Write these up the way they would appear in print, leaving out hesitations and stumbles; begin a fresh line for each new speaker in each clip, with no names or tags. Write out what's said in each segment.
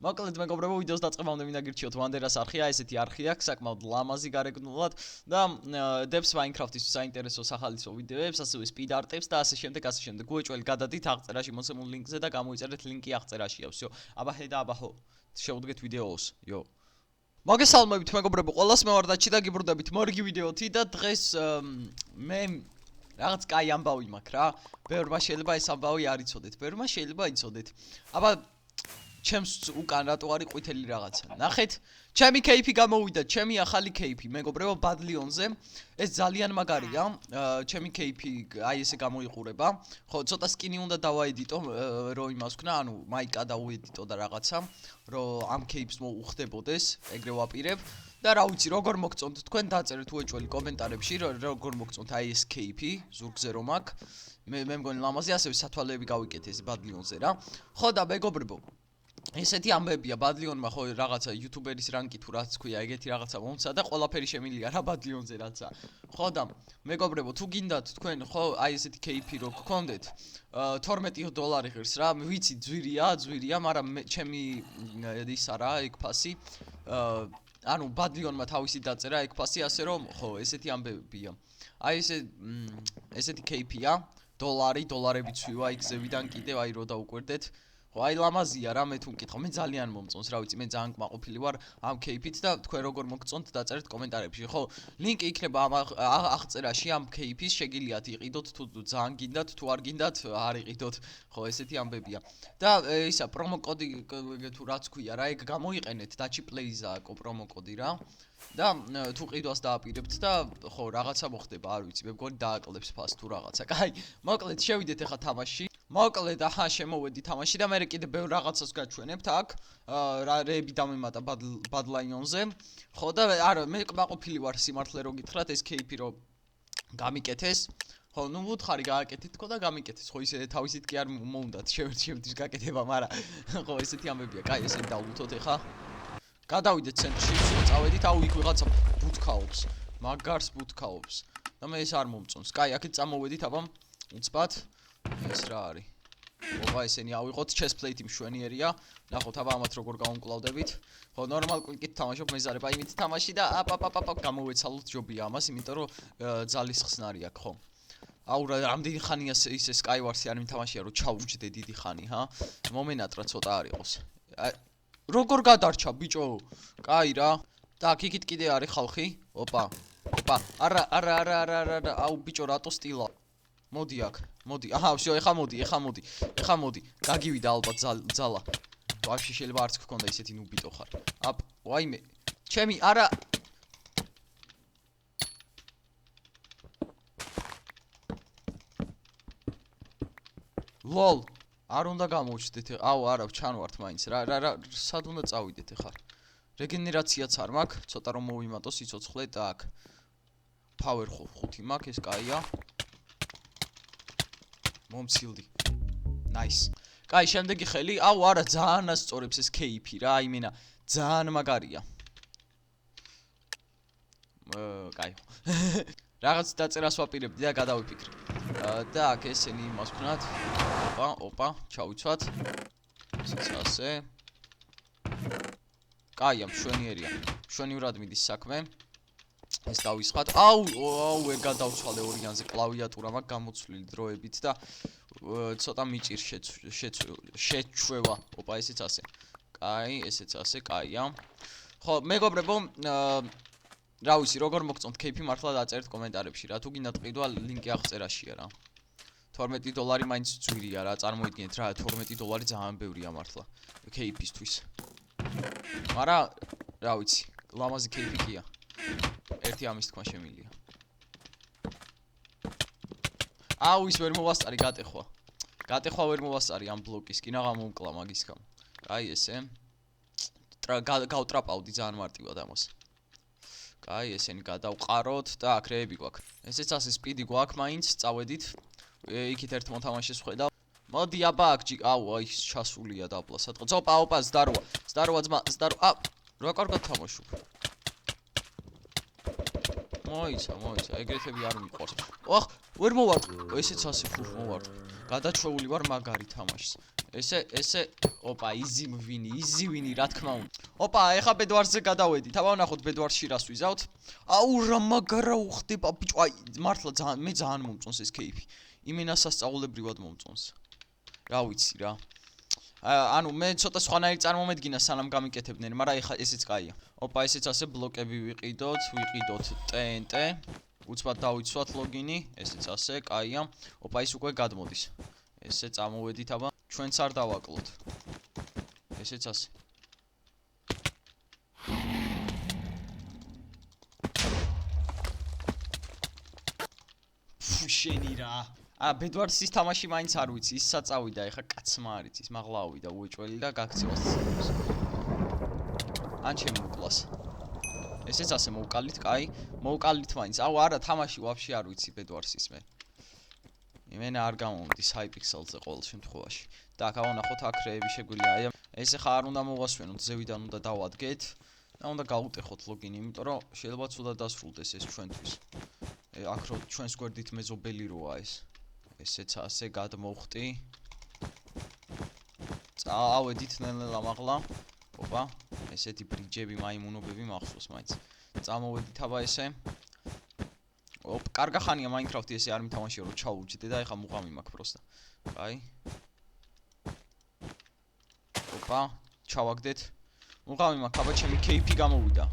მოკლედ მეგობრებო, ვიდეოს დაწყებამდე მინდა გირჩიოთ ვანდერას არხია, ესეთი არხია, საკმაოდ ლამაზი გარეგნულად და დებს Minecraft-ის საინტერესო სახალისო ვიდეოებს, ასევე speed art-ებს და ასე შემდეგ. გუეჭველი გადადით აღწერაში მოცემულ ლინკზე და გამოიწერეთ ლინკი აღწერაშია. всё. აბა ჰე და აბა ხო. შევუდგეთ ვიდეოს. იო. მოგესალმებით მეგობრებო, ყველას მე ვარ და ჩი დაგიბრუნდებით მორგი ვიდეოთი და დღეს მე რაღაც კაი ამბავი მაქვს რა. ბევრმა შეიძლება ეს ამბავი არ იცოდეთ, ბევრმა შეიძლება იცოდეთ. აბა ჩემს უკან რატო არის ყვითელი რაღაცა. ნახეთ, ჩემი кейფი გამოვიდა, ჩემი ახალი кейფი, მეგობრებო, ბადლიონზე. ეს ძალიან მაგარია. ჩემი кейფი აი ესე გამოიყურება. ხო, ცოტა სკინი უნდა დავაედიტო, რომ იმას ვქნა, ანუ მაიკა დავუედიტო და რაღაცა, რომ ამ кейფს მოუხდებოდეს, ეგრე ვაპირებ. და რა ვიცი, როგორ მოგწონთ თქვენ, დაწერეთ უეჭველი კომენტარებში, როგორ მოგწონთ აი ეს кейფი, ზურგზე რომ აქ. მე მგონი ლამაზი, ასევე სათვალეები გავიკეთე ეს ბადლიონზე რა. ხო და მეგობრებო, ესეთი ამბებია ბადლიონმა ხო რაღაცა იუთუბერის რანკი თუ რაც ქვია ეგეთი რაღაცა მომცა და ყველაფერი შემილია რა ბადლიონზე რაცა ხო და მეგობრებო თუ გინდათ თქვენ ხო აი ესეთი кейფი რო გქონდეთ $12 ღირს რა ვიცი ძვირია მაგრამ ჩემი ისა რა ეგ ფასი ანუ ბადლიონმა თავისი დაწერა ეგ ფასი ასე რომ ხო ესეთი ამბებია აი ესეთი кейფია $დოლარებიც ვივა იქ ზევიდან კიდევ აი რო დაუკვირდეთ ხო აი ლამაზია რა მე თუ მკითხო მე ძალიან მომწონს რა ვიცი მე ძალიან კმაყოფილი ვარ ამ кейფით და თქვენ როგორ მოგწონთ დაწერეთ კომენტარებში ხო ლინკი იქნება ამ აღწერაში ამ кейფის შეგიძლიათ იყიდოთ თუ ძალიან გინდათ თუ არ გინდათ არ იყიდოთ ხო ესეთი ამბებია და ისა პრომო კოდი თუ რაც ქვია რა ეგ გამოიყენეთ დაჩი პლეიზაა პრომო კოდი რა და თუ ყიდვას დააპირებთ და ხო რაღაცა მოხდება არ ვიცი მე მგონი დააკლებს ფას თუ რაღაცა კაი მოკლედ შევიდეთ ახლა თამაშში მოკლედ აჰა შემოვედი თამაში და მე კიდე ბევრ რაღაცას გაჩვენებთ აქ რა რეები დამემატა ბადლაიონზე ხო და არა მე კმაყოფილი ვარ სიმართლე რო გითხრათ ეს кейფი რო გამიკეთეს ხო ნუ ვუთხარი გააკეთეთ თქო და გამიკეთეს ხო ისე თავისით კი არ მოუნდათ შევერჩევთვის გაკეთება მაგრამ ხო ესეთი ამბებია კაი ესე დავუთოთ ახლა გადავიდეთ ცენტრში წავედით აუ იქ ვიღაცა ბუთქაობს მაგარს ბუთქაობს და მე ეს არ მომწონს კაი აქეთ წამოვედით აბა უცბად ეს რა არის? ოპა ესენი ავიღოთ chestplate-ი მშვენიერია. ნახოთ აბა ამათ როგორ გავუმკლავდებით. ხო ნორმალ კვიკით თამაშობ მეზარება იმით თამაში და აპ გამოვეცალოთ ჯობია ამას, იმიტომ რომ ძალის ხსნარი აქვს, ხო. აუ რამდენი ხანია ისე Skywars-ი არ მითამაშია რომ ჩაუჯდე დიდი ხანი, ჰა? მომენატრა ცოტა არ იყოს. როგორ გადარჩა ბიჭო? კაი რა. და იქით კიდე არის ხალხი. ოპა. არა აუ ბიჭო რატო სტილა? მოდი აქ მოდი აჰა всё ეხა მოდი გაგივიდა ალბათ ძალა ვაფშე შეიძლება არც გქონდა ისეთი ნუბიტო ხარ აპ ვაიმე ჩემი არა ლოლ არ უნდა გამოვჩდეთ აუ არა ჩანვართ მაინც რა სად უნდა წავიდეთ ეხლა რეგენერაციაც არ მაქვს ცოტა რომ მოვიმატო სიცოცხლე და აქ power 5 მაქვს ეს კაია მომცილდი. Nice. კაი, შემდეგი ხელი. აუ, არა, ძალიან ასწორებს ეს кейფი რა, იმენა, ძალიან მაგარია. კაი. რაღაც დაწერას ვაპირებდი და გადავიფიქრე. და აქ ესენი იმას ვქნათ. ოპა, ჩავიცვათ. ასე. კაია, მშვენიერია. მშვენივრად მიდის საქმე. ეს დავისხათ. აუ, ვერ გადავცვალე ორიანზე კლავიატურა მაქვს გამოცვლილი დროებით და ცოტა მიჭირს შეჩვევა. ოპა, ესეც ასე. კაი, ესეც ასე, კაია. ხო, მეგობრებო, რა ვიცი, როგორ მოგწონთ кейფი მართლა დაწერეთ კომენტარებში რა. თუ გინდათ ყიდვა, ლინკი აღწერაშია რა. $12 მაინც ძვირია რა, წარმოიდგინეთ რა, $12 ძალიან ბევრია მართლა кейფისთვის. მაგრამ რა ვიცი, ლამაზი кейფი კია. ერთი ამის თქვა შემილია. აუ ის ვერ მოვასწარი გატეხვა. გატეხვა ვერ მოვასწარი ამ ბლოკის, კი რაღა მომკლა მაგის გამო. კაი ესე. გავტრაპავდი ძალიან მარტივად ამას. კაი ესენი გადავყაროთ და აქ რეები გვაქვს. ესეც ასე სპიდი გვაქვს მაინც, წავედით. იქით ერთ მოთამაშეს ვხედავ. მოდი აბა აქ აუ აი ჩასულია დაბლა სადღაც. ოპა ზდაროა ძმა ზდარო რა კარგად თამაშობ. მოიცა, ეგრეთები არ მიყვარს. ოხ, ვერ მოვარ. ესეც ასე ფუფ მოვარ. გადაჩვეული ვარ მაგარი თამაშს. ესე, ოპა, easy win-ი, რა თქმა უნდა. ოპა, ეხა ბედვარზე გადავედით. აბა ვნახოთ ბედვარში რას ვიზავთ. აუ, რა მაგარა უხდება, ბიჭო, აი, მართლა ძალიან მომწონს ეს кейფი. იმენა სასწაულებრივად მომწონს. რა ვიცი რა. ანუ მე ცოტა სხვანაირი წარმომედგინა სანამ გამიკეთებდნენ, მაგრამ ეხა ესეც კაია. ოპა, ესეც ასე ბლოკები ვიყიდოთ TNT. უცბად დავიცვათ ლოგინი, ესეც ასე, კაია. ოპა, ის უკვე გადმოდის. ესე წამოვედით, აბა, ჩვენც არ დავაკლოთ. ესეც ასე. შენი რა. ბედვარსის თამაში მაინც არ ვიცი, ის საწავიდა, ეხა კაცმა არ იცის, მაღლა ავიდა უეჭველი და გაქცევას. ან ჩემი კლას. ესეც ასე მოვკალით, კაი, მოვკალით მაინც. აუ არა, თამაში ვაფშე არ ვიცი ბედვარსის მე. იმენა არ გამომდის Hypixel-ზე ყოველ შემთხვევაში. Так, ავანახოთ აქ რეები შეგვიძლია. აი, ეს ახლა არ უნდა მოვასვენოთ, ზევიდან უნდა დავადგეთ და უნდა გავუტეხოთ ლოგინი, იმიტომ რომ შეიძლება ცუდად დასრულდეს ეს ჩვენთვის. აქ რო ჩვენს გვერდით მეზობელი როა ეს. ესეც ასე გადმოვხტი. წავედით ნელ-ნელა მაღლა. ოპა, ესეთი ბრიჯები, მაიმუნობები მახსოვს მაინც. წამოვედით აბა ესე. კარგა ხანია Minecraft-ი ესე არ მითამაშია რომ ჩაუჯდე და ეხა მუღამი მაქვს პროსტა. კაი. ოპა, ჩავაგდეთ. მუღამი მაქვს, აბა ჩემი кейფი გამოვიდა.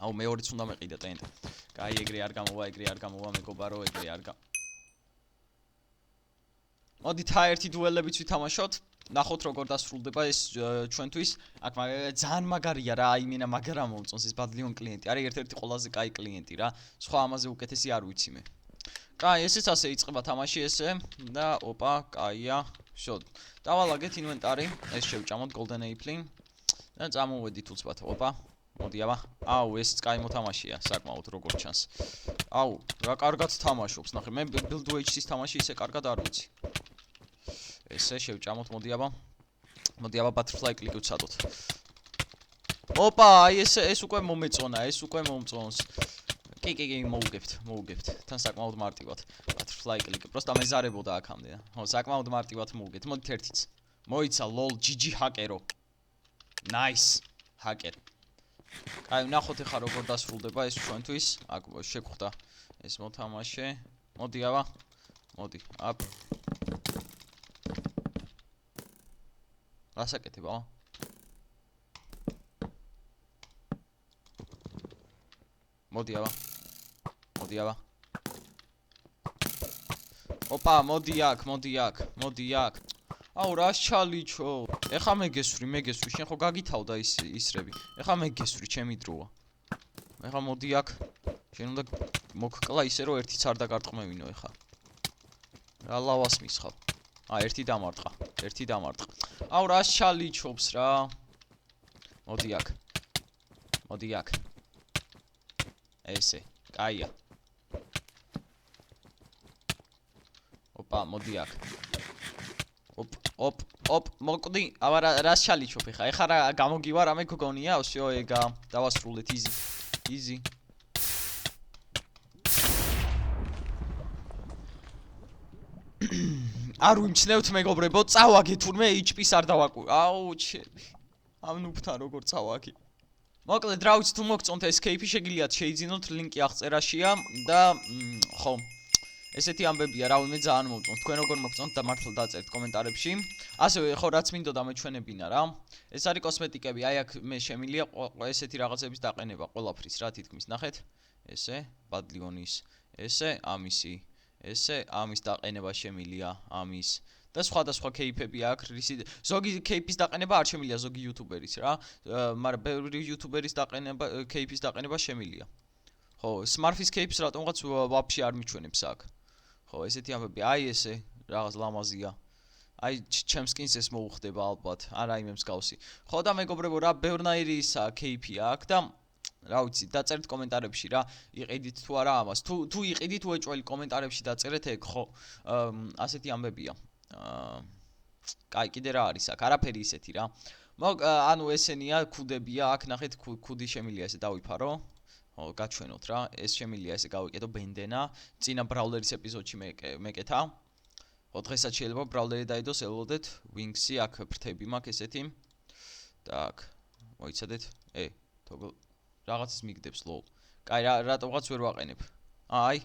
აუ მეორეც უნდა მეყიდა TNT. კაი, ეგრე არ გამოვა, მეგობარო, ეგრე არ გა. მოდით ერთი დუელებიც ვითამაშოთ. ნახოთ როგორ დასრულდება ეს ჩვენთვის. აქ ძალიან მაგარია რა, აიმენა მაგარა მომწონს ეს ბადლიონ კლიენტი. არის ერთ-ერთი ყველაზე კაი კლიენტი რა. სხვა ამაზე უკეთესი არ ვიცი მე. კაი, ესეც ასე იწყება თამაში ესე და ოპა, კაია. შო, დავალაგეთ ინვენტარი, ეს შევჭამოთ golden apple და წამოვედით უცბად. ოპა, მოდი აბა. აუ, ესეც კაი მოთამაშია, საკმაოდ როგორ ჩანს. აუ, რა კარგად თამაშობს, ნახე, მე build wage-ის თამაში ისე კარგად არ ვიცი. ესე შევჭამოთ, მოდი აბა. მოდი აბა butterfly კლიკი ვცადოთ. ოპა, აი ეს უკვე მომეწონა, ეს უკვე მომწონს. კი, მოვუგებთ. თან საკმაოდ მარტივად. butterfly კლიკი, პროსტა მეზარებოდა აქამდე. ხო, საკმაოდ მარტივად მოვუგებთ. მოდით ერთიც. მოიცა lol GG ჰაკერო. Nice. ჰაკერ. კაი, ვნახოთ ახლა როგორ დასრულდება ეს ჩვენთვის. აქ შეგხვდა ეს მოთამაშე. მოდი აბა. მოდი. აპ. რასაკეთებ აბა? მოდი აბა. ოპა, მოდი აქ. აუ, რას ჩალიჩო? ეხა მე გესვრი, შენ ხო გაგითავდა ისრები. ეხა მე გესვრი, ჩემი დროა. ეხა მოდი აქ. შენ უნდა მოგკლა ისე რომ ერთიც არ დაგარტყმევინო ეხა. რა ლავას მისხავ? ერთი დამარტყა. აუ, რას ჩალიჩობს რა? მოდი აქ. ესე, კაია. ოპა, მოდი აქ. ოპ, მოკვდი. აბა რას ჩალიჩობ ეხა? ეხა რა გამოგივა რამე გოგონია? ვсё, ეგა. დავასრულეთ easy. არ ვიმჩნევთ მეგობრებო, წავაგე თურმე HP-ს არ დავაკვირ. აუ, ჩემი. ამ ნუფთან როგორ წავაგე. მოკლედ, რა ვიცი, თუ მოგწონთ ეს кейფი, შეგიძლიათ შეიძინოთ, ლინკი აღწერაშია და ხო. ესეთი ამბებია, რავი, მე ძალიან მომწონს. თქვენ როგორ მოგწონთ და მართლა დაწერთ კომენტარებში. ასევე ხო რაც მინდოდა მეჩვენებინა რა. ეს არის კოსმეტიკები, აი აქ მე შემილია ესეთი რაღაცების დაყენება ყველაფრის რა თითქმის, ნახეთ. ესე, ბადლიონის, ესე, ამისი. ესე, ამის დაყენება შემილია, ამის. და სხვა кейფები აქვს, ზოგი кейფის დაყენება არ შემილია ზოგი იუთუბერის რა, მაგრამ ბევრი იუთუბერის დაყენება, кейფის დაყენება შემილია. ხო, Smurfs кейფს რატომღაც ვაფშე არ მიჩვენებს აქ. ხო, ესეთი ამბები, აი ესე, რაღაც ლამაზია. აი ჩემს skins ეს მოუხდება ალბათ, არა იმ მსგავსი. ხო და მეგობრებო, რა ბევრნაირი ისა кейფია აქ და რა ვიცი, დაწერთ კომენტარებში რა, იყიდით თუ არა ამას. თუ იყიდით უეჭველი კომენტარებში დაწერეთ ეგ, ხო, ასეთი ამბებია. კაი, კიდე რა არის აქ? არაფერი ისეთი რა. ანუ ესენია, ქუდებია, აქ ნახეთ, ქუდი შემილია ესე დავიფარო. ხო, გაჩვენოთ რა. ეს შემილია ესე გავიკეთო ბენდენა. წინა ბრაულერის ეპიზოდში მეკეთა. დღესაც შეიძლება ბრაულერი დაიდოს, ელოდეთ, Wings-ი, აქ ფრთები მაქვს ესეთი. Так, მოიცადეთ. თოგო რაღაცის მიგდებს lol. კაი, რატომღაც ვერ ვაყენებ. აი.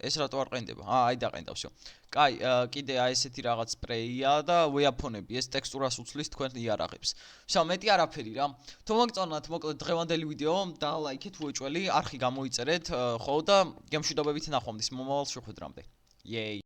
ეს რატო არ ყენდება? აი დაყენდა, всё. კაი, კიდე აი ესეთი რაღაც სპრეია და ვეაფონები, ეს ტექსტურას უცლის თქვენ იარაღებს. всё, მეტი არაფერი რა. თუ მოგწონათ, მოკლედ დღევანდელი ვიდეო, დალაიქეთ, უეჭველი, არხი გამოიწერეთ, ხო და გემშვიდობებით ნახვამდის მომავალ შეხვედრამდე. Yay!